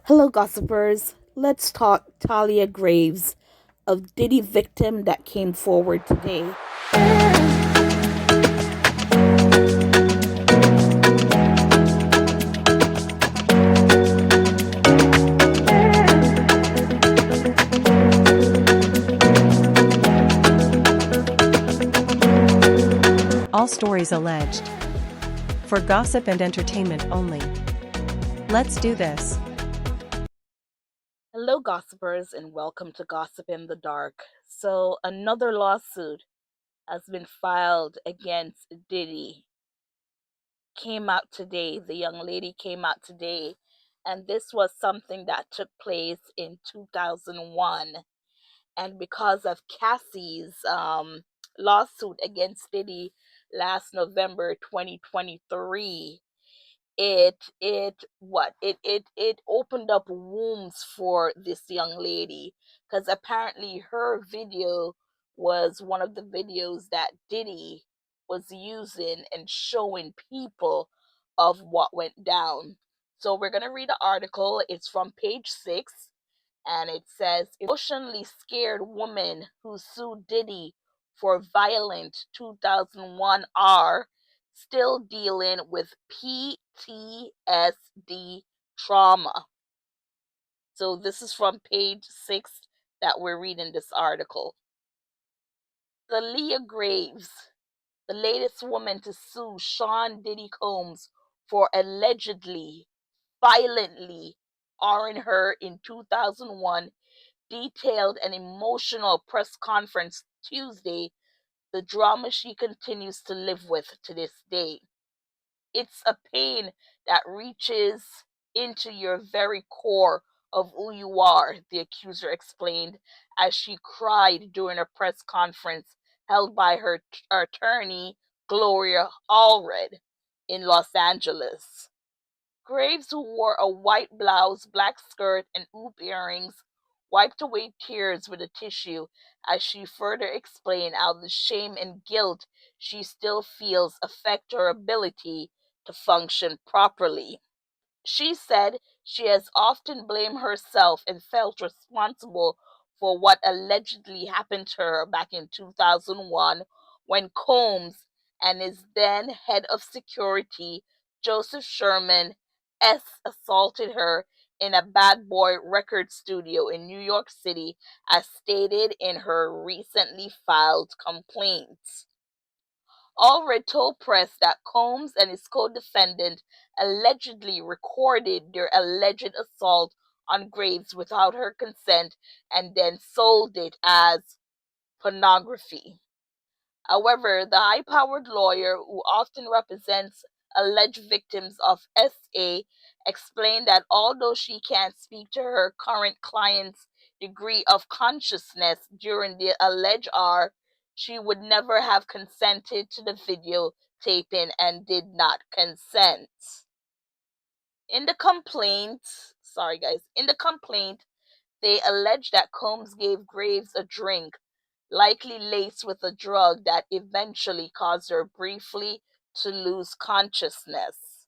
Hello, gossipers. Let's talk Talia Graves, of Diddy Victim that came forward today. All stories alleged. For gossip and entertainment only. Let's do this. Hello, gossipers, and welcome to Gossip in the Dark. So, another lawsuit has been filed against Diddy. Came out today. The young lady came out today, and this was something that took place in 2001. And because of Cassie's lawsuit against Diddy last November 2023, it opened up wombs for this young lady, because apparently her video was one of the videos that Diddy was using and showing people of what went down. So we're going to read the article. It's from page 6, and it says emotionally scared woman who sued Diddy for violent 2001 R still dealing with PTSD trauma. So this is from page 6 that we're reading this article. Thalia Graves, the latest woman to sue Sean Diddy Combs for allegedly violently R-ing her in 2001, detailed an emotional press conference Tuesday, the drama she continues to live with to this day. It's a pain that reaches into your very core of who you are, the accuser explained as she cried during a press conference held by her attorney, Gloria Allred, in Los Angeles. Graves, who wore a white blouse, black skirt, and hoop earrings, wiped away tears with a tissue as she further explained how the shame and guilt she still feels affect her ability to function properly. She said she has often blamed herself and felt responsible for what allegedly happened to her back in 2001 when Combs and his then head of security, Joseph Sherman S., assaulted her in a Bad Boy record studio in New York City, as stated in her recently filed complaint. Allred told press that Combs and his co-defendant allegedly recorded their alleged assault on Graves without her consent and then sold it as pornography. However, the high-powered lawyer who often represents alleged victims of SA explained that although she can't speak to her current client's degree of consciousness during the alleged R, she would never have consented to the video taping and did not consent. In the complaint, sorry guys, in the complaint, they allege that Combs gave Graves a drink, likely laced with a drug that eventually caused her briefly to lose consciousness.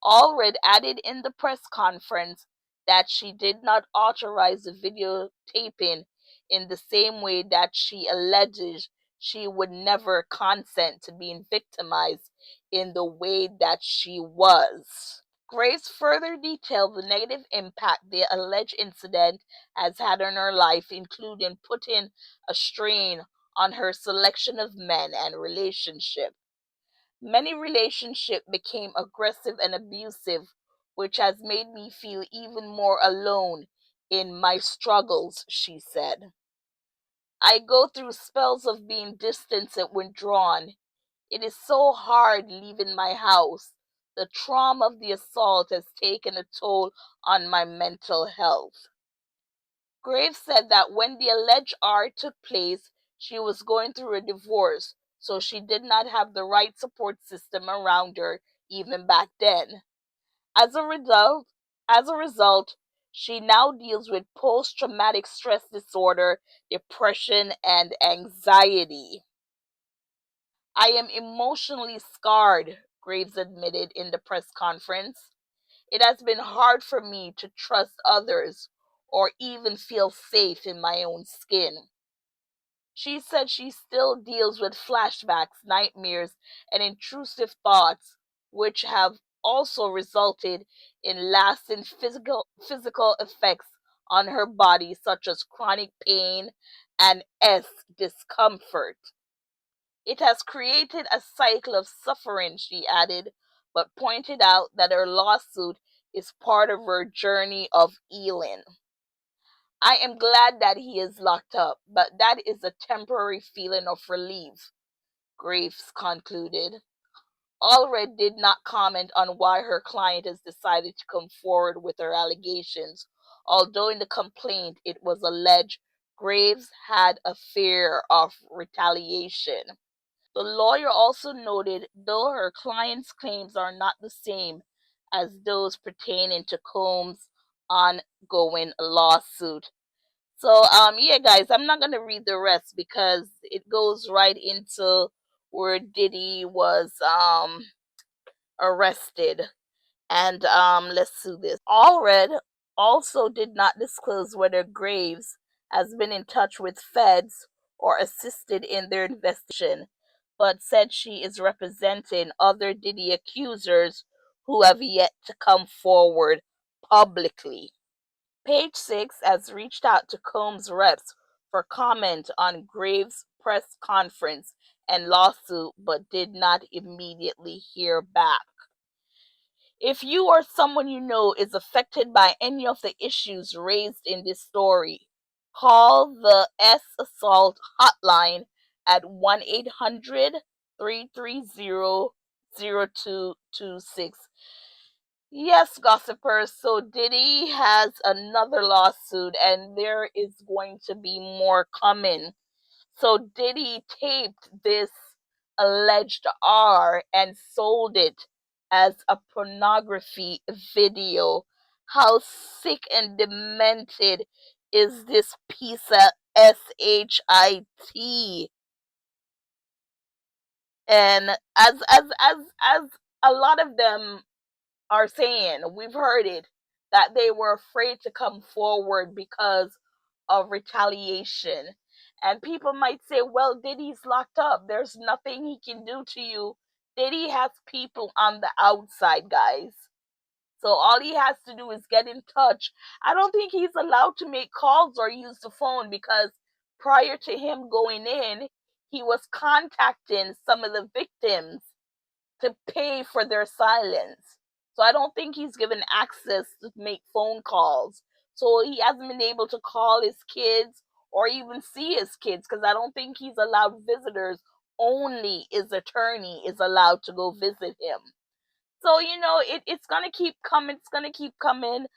Allred added in the press conference that she did not authorize the videotaping, in the same way that she alleges she would never consent to being victimized in the way that she was. Grace further detailed the negative impact the alleged incident has had on her life, including putting a strain on her selection of men and relationship. Many relationships became aggressive and abusive, which has made me feel even more alone in my struggles, she said. I go through spells of being distant and withdrawn. It is so hard leaving my house. The trauma of the assault has taken a toll on my mental health. Graves said that when the alleged R took place, she was going through a divorce, so she did not have the right support system around her even back then. As a result, as a result, she now deals with post-traumatic stress disorder, depression, and anxiety. I am emotionally scarred, Graves admitted in the press conference. It has been hard for me to trust others or even feel safe in my own skin. She said she still deals with flashbacks, nightmares, and intrusive thoughts, which have also resulted in lasting physical effects on her body, such as chronic pain and discomfort. It has created a cycle of suffering, she added, but pointed out that her lawsuit is part of her journey of healing. I am glad that he is locked up, but that is a temporary feeling of relief, Graves concluded. Allred did not comment on why her client has decided to come forward with her allegations, although in the complaint it was alleged Graves had a fear of retaliation. The lawyer also noted though her client's claims are not the same as those pertaining to Combs' ongoing lawsuit. So yeah guys, I'm not gonna read the rest because it goes right into where Diddy was arrested. And let's see this. Allred also did not disclose whether Graves has been in touch with feds or assisted in their investigation, but said she is representing other Diddy accusers who have yet to come forward publicly. Page Six has reached out to Combs' reps for comment on Graves' press conference and lawsuit, but did not immediately hear back. If you or someone you know is affected by any of the issues raised in this story, call the S Assault hotline at 1-800-330-0226. Yes, gossipers. So Diddy has another lawsuit, and there is going to be more coming. So Diddy taped this alleged R and sold it as a pornography video. How sick and demented is this piece of shit? And as a lot of them are saying, we've heard it, that they were afraid to come forward because of retaliation. And people might say, well, Diddy's locked up. There's nothing he can do to you. Diddy has people on the outside, guys. So all he has to do is get in touch. I don't think he's allowed to make calls or use the phone because prior to him going in, he was contacting some of the victims to pay for their silence. So I don't think he's given access to make phone calls. So he hasn't been able to call his kids or even see his kids because I don't think he's allowed visitors. Only his attorney is allowed to go visit him. So it's gonna keep coming. It's gonna keep coming.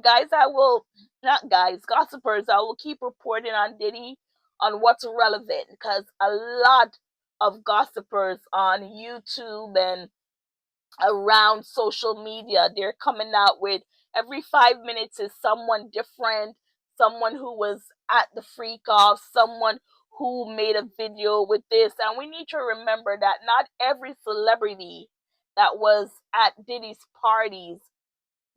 Guys, I will not guys, gossipers. I will keep reporting on Diddy on what's relevant because a lot of gossipers on YouTube and around social media, they're coming out with every 5 minutes is someone different, someone who was at the freak off, someone who made a video with this. And we need to remember that not every celebrity that was at Diddy's parties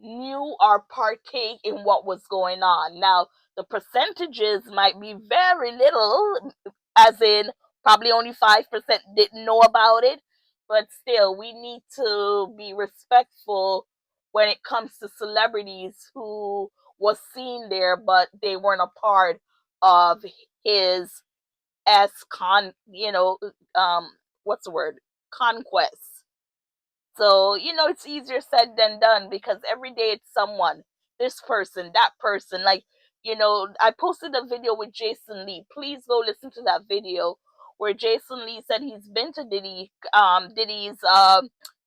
knew or partake in what was going on. Now, the percentages might be very little, as in probably only 5% didn't know about it, but still, we need to be respectful when it comes to celebrities who was seen there, but they weren't a part of his what's the word? Conquest. So, it's easier said than done because every day it's someone, this person, that person. Like, I posted a video with Jason Lee. Please go listen to that video where Jason Lee said he's been to Diddy's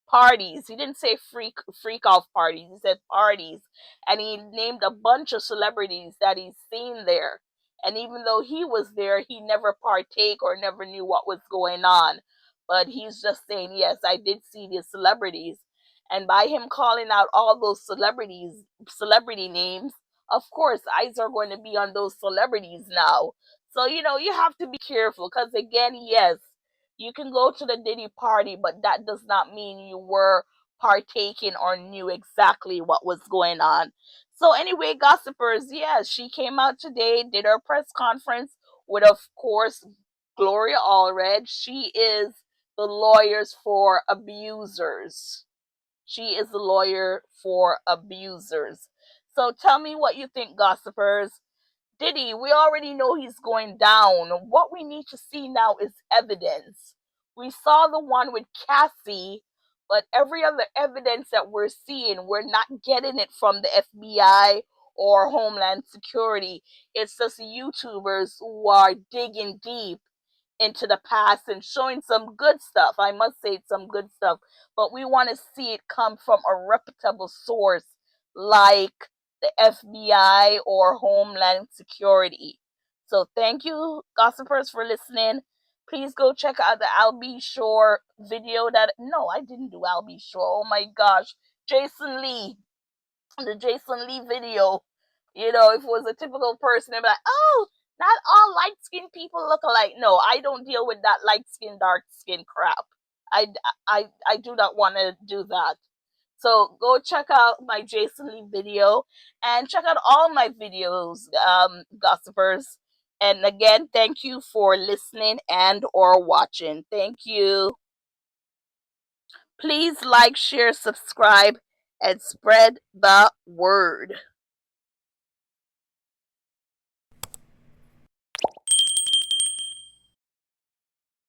parties. He didn't say freak off parties. He said parties. And he named a bunch of celebrities that he's seen there. And even though he was there, he never partake or never knew what was going on, but he's just saying, yes, I did see these celebrities. And by him calling out all those celebrity names, of course, eyes are going to be on those celebrities now. So, you have to be careful because, again, yes, you can go to the Diddy party, but that does not mean you were partaking or knew exactly what was going on. So anyway, gossipers, yes, she came out today, did her press conference with, of course, Gloria Allred. She is the lawyers for abusers. She is the lawyer for abusers. So tell me what you think, gossipers. Diddy, we already know he's going down. What we need to see now is evidence. We saw the one with Cassie, but every other evidence that we're seeing, we're not getting it from the FBI or Homeland Security. It's just YouTubers who are digging deep into the past and showing some good stuff. I must say it's some good stuff, but we want to see it come from a reputable source like the FBI or Homeland Security. So thank you, gossipers, for listening. Please go check out the Albie Shore video that, no, I didn't do Albie Shore. Oh my gosh. Jason Lee, the Jason Lee video. You know, if it was a typical person, they'd be like, oh, not all light skinned people look alike. No, I don't deal with that light skin, dark skin crap. I do not want to do that. So go check out my Jason Lee video and check out all my videos, gossipers. And again, thank you for listening and or watching. Thank you. Please like, share, subscribe, and spread the word.